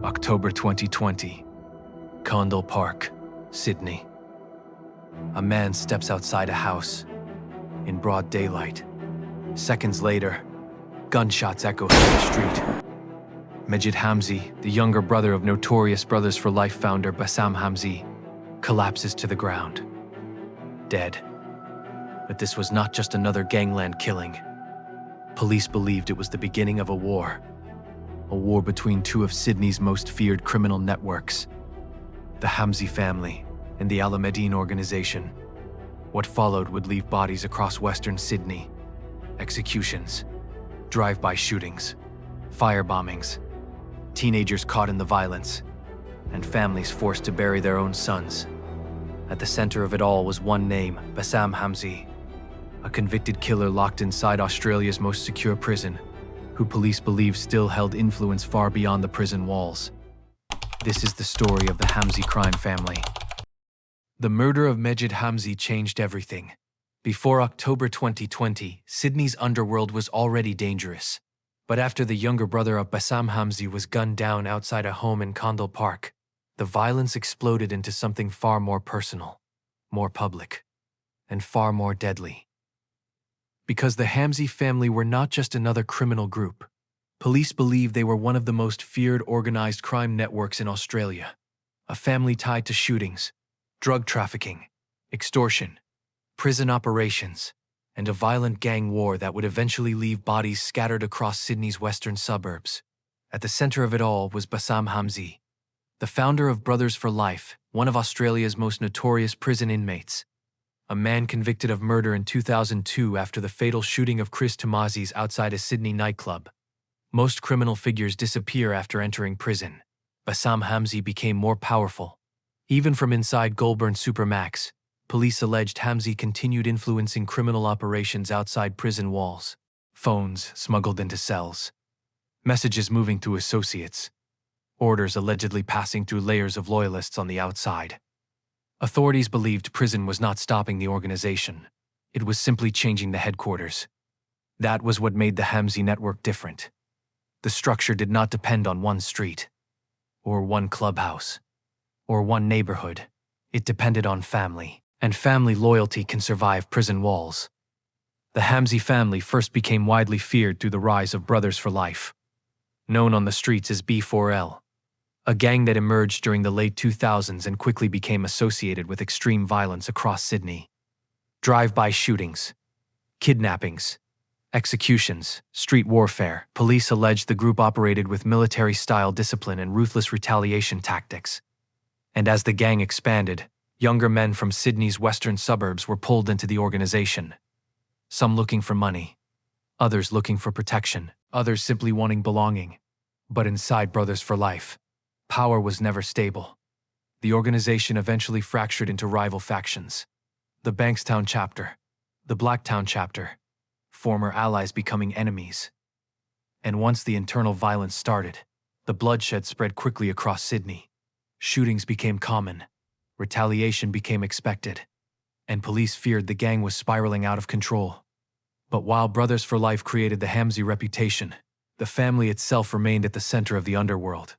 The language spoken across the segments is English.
October 2020, Condell Park, Sydney. A man steps outside a house in broad daylight. Seconds later, gunshots echo through the street. Majid Hamzy, the younger brother of notorious Brothers for Life founder Bassam Hamzy, collapses to the ground, dead. But this was not just another gangland killing. Police believed it was the beginning of a war between two of Sydney's most feared criminal networks, the Hamzy family and the Al Medine organization. What followed would leave bodies across western Sydney: executions, drive-by shootings, firebombings, teenagers caught in the violence, and families forced to bury their own sons. At the center of it all was one name: Bassam Hamzy, a convicted killer locked inside Australia's most secure prison, who police believe still held influence far beyond the prison walls. This is the story of the Hamzy crime family. The murder of Majid Hamzy changed everything. Before October 2020, Sydney's underworld was already dangerous. But after the younger brother of Bassam Hamzy was gunned down outside a home in Condell Park, the violence exploded into something far more personal, more public, and far more deadly. Because the Hamzy family were not just another criminal group. Police believe they were one of the most feared organized crime networks in Australia. A family tied to shootings, drug trafficking, extortion, prison operations, and a violent gang war that would eventually leave bodies scattered across Sydney's western suburbs. At the center of it all was Bassam Hamzy, the founder of Brothers for Life, one of Australia's most notorious prison inmates. A man convicted of murder in 2002 after the fatal shooting of Chris Tomazis outside a Sydney nightclub. Most criminal figures disappear after entering prison. Bassam Hamzy became more powerful. Even from inside Goulburn Supermax, police alleged Hamzy continued influencing criminal operations outside prison walls. Phones smuggled into cells, messages moving to associates, orders allegedly passing through layers of loyalists on the outside. Authorities believed prison was not stopping the organization. It was simply changing the headquarters. That was what made the Hamzy network different. The structure did not depend on one street, or one clubhouse, or one neighborhood. It depended on family, and family loyalty can survive prison walls. The Hamzy family first became widely feared through the rise of Brothers for Life, known on the streets as B4L. A gang that emerged during the late 2000s and quickly became associated with extreme violence across Sydney. Drive-by shootings, kidnappings, executions, street warfare. Police alleged the group operated with military-style discipline and ruthless retaliation tactics. And as the gang expanded, younger men from Sydney's western suburbs were pulled into the organization. Some looking for money, others looking for protection, others simply wanting belonging. But inside Brothers for Life, power was never stable. The organization eventually fractured into rival factions. The Bankstown chapter, the Blacktown chapter, former allies becoming enemies. And once the internal violence started, the bloodshed spread quickly across Sydney. Shootings became common, retaliation became expected, and police feared the gang was spiraling out of control. But while Brothers for Life created the Hamzy reputation, the family itself remained at the center of the underworld.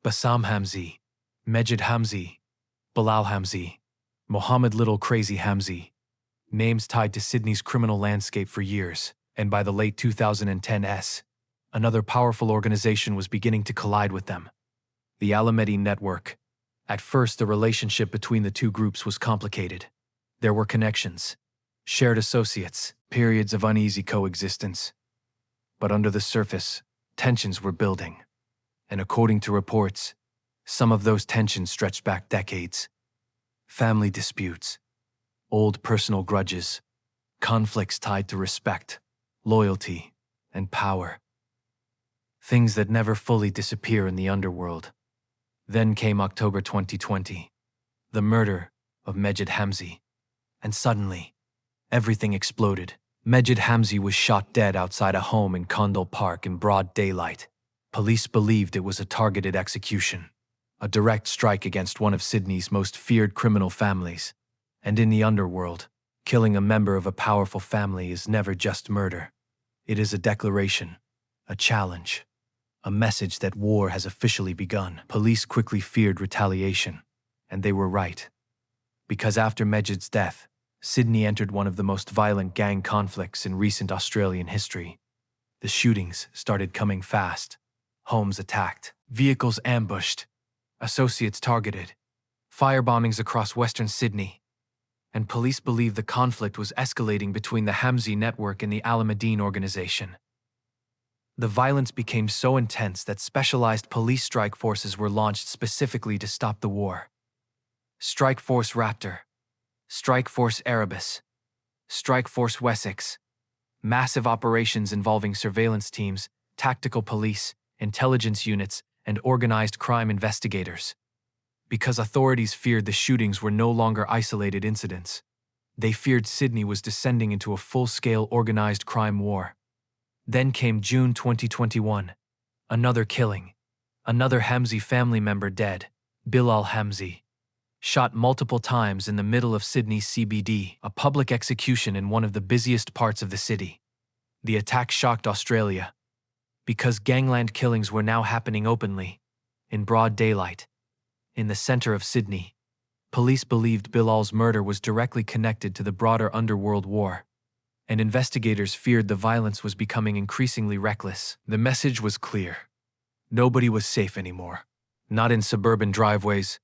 Bassam Hamzy, Majid Hamzy, Bilal Hamzy, Mohammed Little Crazy Hamzy, names tied to Sydney's criminal landscape for years, and by the late 2010s, another powerful organization was beginning to collide with them: the Al Medine network. At first, the relationship between the two groups was complicated. There were connections, shared associates, periods of uneasy coexistence. But under the surface, tensions were building. And according to reports, some of those tensions stretched back decades. Family disputes, old personal grudges, conflicts tied to respect, loyalty, and power. Things that never fully disappear in the underworld. Then came October 2020, the murder of Majid Hamzy. And suddenly, everything exploded. Majid Hamzy was shot dead outside a home in Condell Park in broad daylight. Police believed it was a targeted execution, a direct strike against one of Sydney's most feared criminal families. And in the underworld, killing a member of a powerful family is never just murder. It is a declaration, a challenge, a message that war has officially begun. Police quickly feared retaliation, and they were right. Because after Mejid's death, Sydney entered one of the most violent gang conflicts in recent Australian history. The shootings started coming fast. Homes attacked, vehicles ambushed, associates targeted, firebombings across Western Sydney, and police believed the conflict was escalating between the Hamzy network and the Alameddine organization. The violence became so intense that specialized police strike forces were launched specifically to stop the war. Strike Force Raptor, Strike Force Erebus, Strike Force Wessex, massive operations involving surveillance teams, tactical police, intelligence units, and organized crime investigators. Because authorities feared the shootings were no longer isolated incidents, they feared Sydney was descending into a full-scale organized crime war. Then came June 2021. Another killing. Another Hamzy family member dead, Bilal Hamzy. Shot multiple times in the middle of Sydney's CBD, a public execution in one of the busiest parts of the city. The attack shocked Australia, because gangland killings were now happening openly, in broad daylight. In the center of Sydney, police believed Bilal's murder was directly connected to the broader underworld war, and investigators feared the violence was becoming increasingly reckless. The message was clear. Nobody was safe anymore. Not in suburban driveways,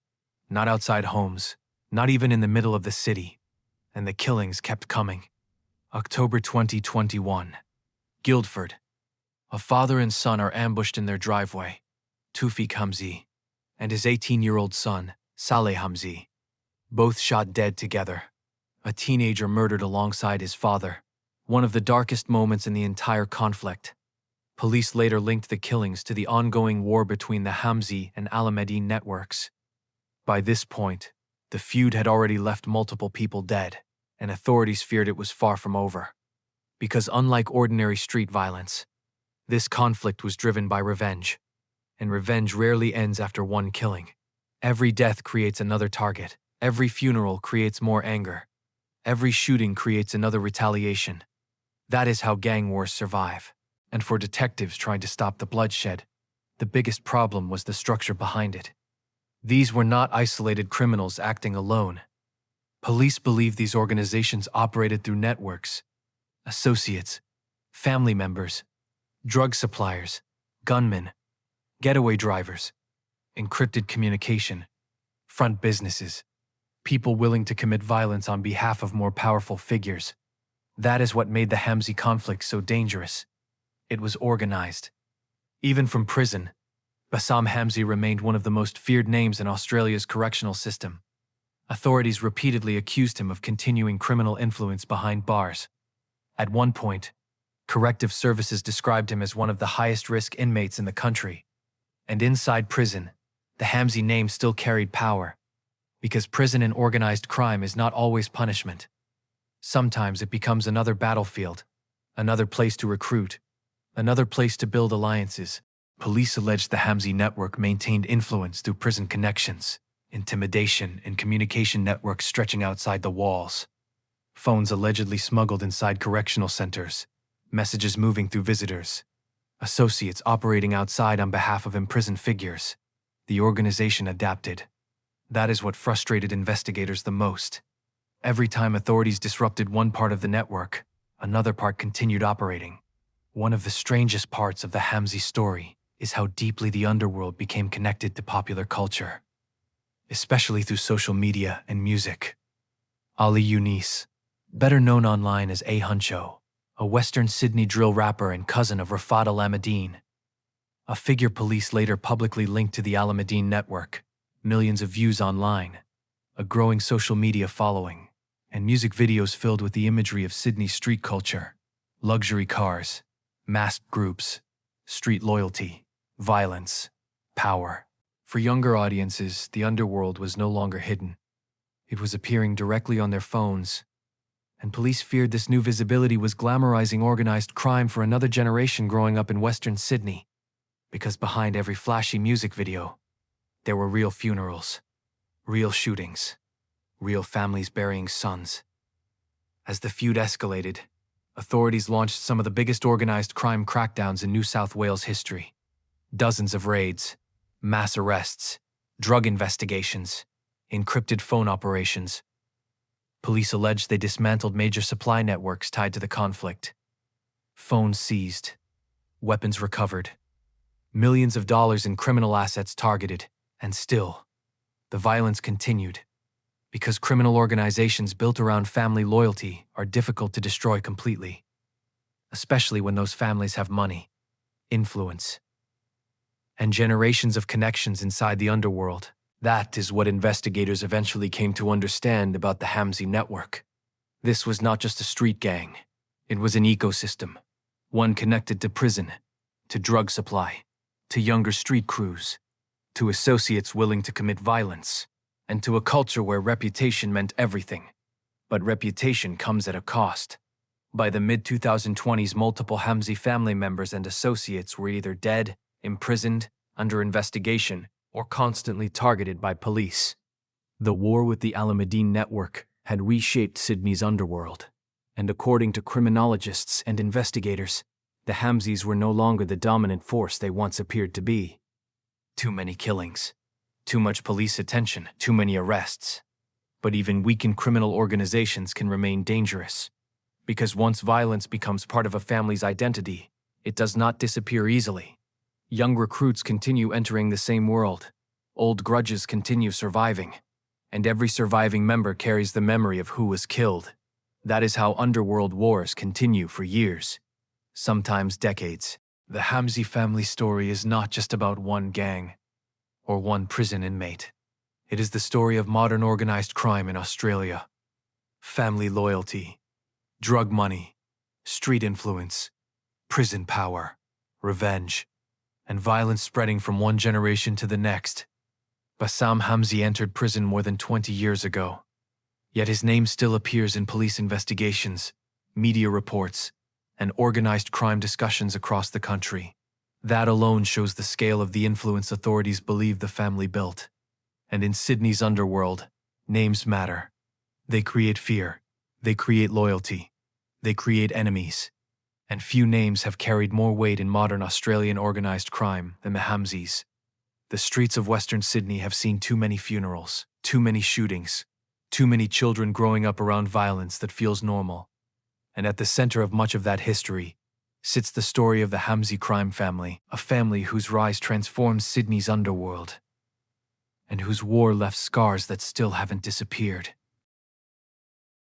not outside homes, not even in the middle of the city. And the killings kept coming. October 2021. Guildford. A father and son are ambushed in their driveway. Tufik Hamzy and his 18-year-old son, Saleh Hamzy, both shot dead together. A teenager murdered alongside his father. One of the darkest moments in the entire conflict. Police later linked the killings to the ongoing war between the Hamzy and Alameddine networks. By this point, the feud had already left multiple people dead, and authorities feared it was far from over. Because unlike ordinary street violence, this conflict was driven by revenge, and revenge rarely ends after one killing. Every death creates another target. Every funeral creates more anger. Every shooting creates another retaliation. That is how gang wars survive. And for detectives trying to stop the bloodshed, the biggest problem was the structure behind it. These were not isolated criminals acting alone. Police believed these organizations operated through networks, associates, family members, drug suppliers, gunmen, getaway drivers, encrypted communication, front businesses, people willing to commit violence on behalf of more powerful figures. That is what made the Hamzy conflict so dangerous. It was organized. Even from prison, Bassam Hamzy remained one of the most feared names in Australia's correctional system. Authorities repeatedly accused him of continuing criminal influence behind bars. At one point, corrective services described him as one of the highest-risk inmates in the country. And inside prison, the Hamzy name still carried power, because prison and organized crime is not always punishment. Sometimes it becomes another battlefield, another place to recruit, another place to build alliances. Police alleged the Hamzy network maintained influence through prison connections, intimidation, and communication networks stretching outside the walls. Phones allegedly smuggled inside correctional centers, messages moving through visitors, associates operating outside on behalf of imprisoned figures. The organization adapted. That is what frustrated investigators the most. Every time authorities disrupted one part of the network, another part continued operating. One of the strangest parts of the Hamzy story is how deeply the underworld became connected to popular culture, especially through social media and music. Ali Yunis, better known online as A Huncho, a Western Sydney drill rapper and cousin of Rafat Alameddine, a figure police later publicly linked to the Alameddine network, millions of views online, a growing social media following, and music videos filled with the imagery of Sydney's street culture, luxury cars, masked groups, street loyalty, violence, power. For younger audiences, the underworld was no longer hidden. It was appearing directly on their phones, and police feared this new visibility was glamorizing organized crime for another generation growing up in Western Sydney. Because behind every flashy music video, there were real funerals, real shootings, real families burying sons. As the feud escalated, authorities launched some of the biggest organized crime crackdowns in New South Wales history. Dozens of raids, mass arrests, drug investigations, encrypted phone operations. Police allege they dismantled major supply networks tied to the conflict. Phones seized, weapons recovered, millions of dollars in criminal assets targeted, and still, the violence continued. Because criminal organizations built around family loyalty are difficult to destroy completely, especially when those families have money, influence, and generations of connections inside the underworld. That is what investigators eventually came to understand about the Hamzy network. This was not just a street gang. It was an ecosystem, one connected to prison, to drug supply, to younger street crews, to associates willing to commit violence, and to a culture where reputation meant everything. But reputation comes at a cost. By the mid-2020s, multiple Hamzy family members and associates were either dead, imprisoned, under investigation, or constantly targeted by police. The war with the Al Madeen network had reshaped Sydney's underworld, and according to criminologists and investigators, the Hamzys were no longer the dominant force they once appeared to be. Too many killings, too much police attention, too many arrests. But even weakened criminal organizations can remain dangerous, because once violence becomes part of a family's identity, it does not disappear easily. Young recruits continue entering the same world, old grudges continue surviving, and every surviving member carries the memory of who was killed. That is how underworld wars continue for years, sometimes decades. The Hamzy family story is not just about one gang or one prison inmate. It is the story of modern organized crime in Australia. Family loyalty, drug money, street influence, prison power, revenge, and violence spreading from one generation to the next. Bassam Hamzy entered prison more than 20 years ago, yet his name still appears in police investigations, media reports, and organized crime discussions across the country. That alone shows the scale of the influence authorities believe the family built. And in Sydney's underworld, names matter. They create fear, they create loyalty, they create enemies. And few names have carried more weight in modern Australian organized crime than the Hamzys. The streets of Western Sydney have seen too many funerals, too many shootings, too many children growing up around violence that feels normal. And at the center of much of that history sits the story of the Hamzy crime family, a family whose rise transformed Sydney's underworld, and whose war left scars that still haven't disappeared.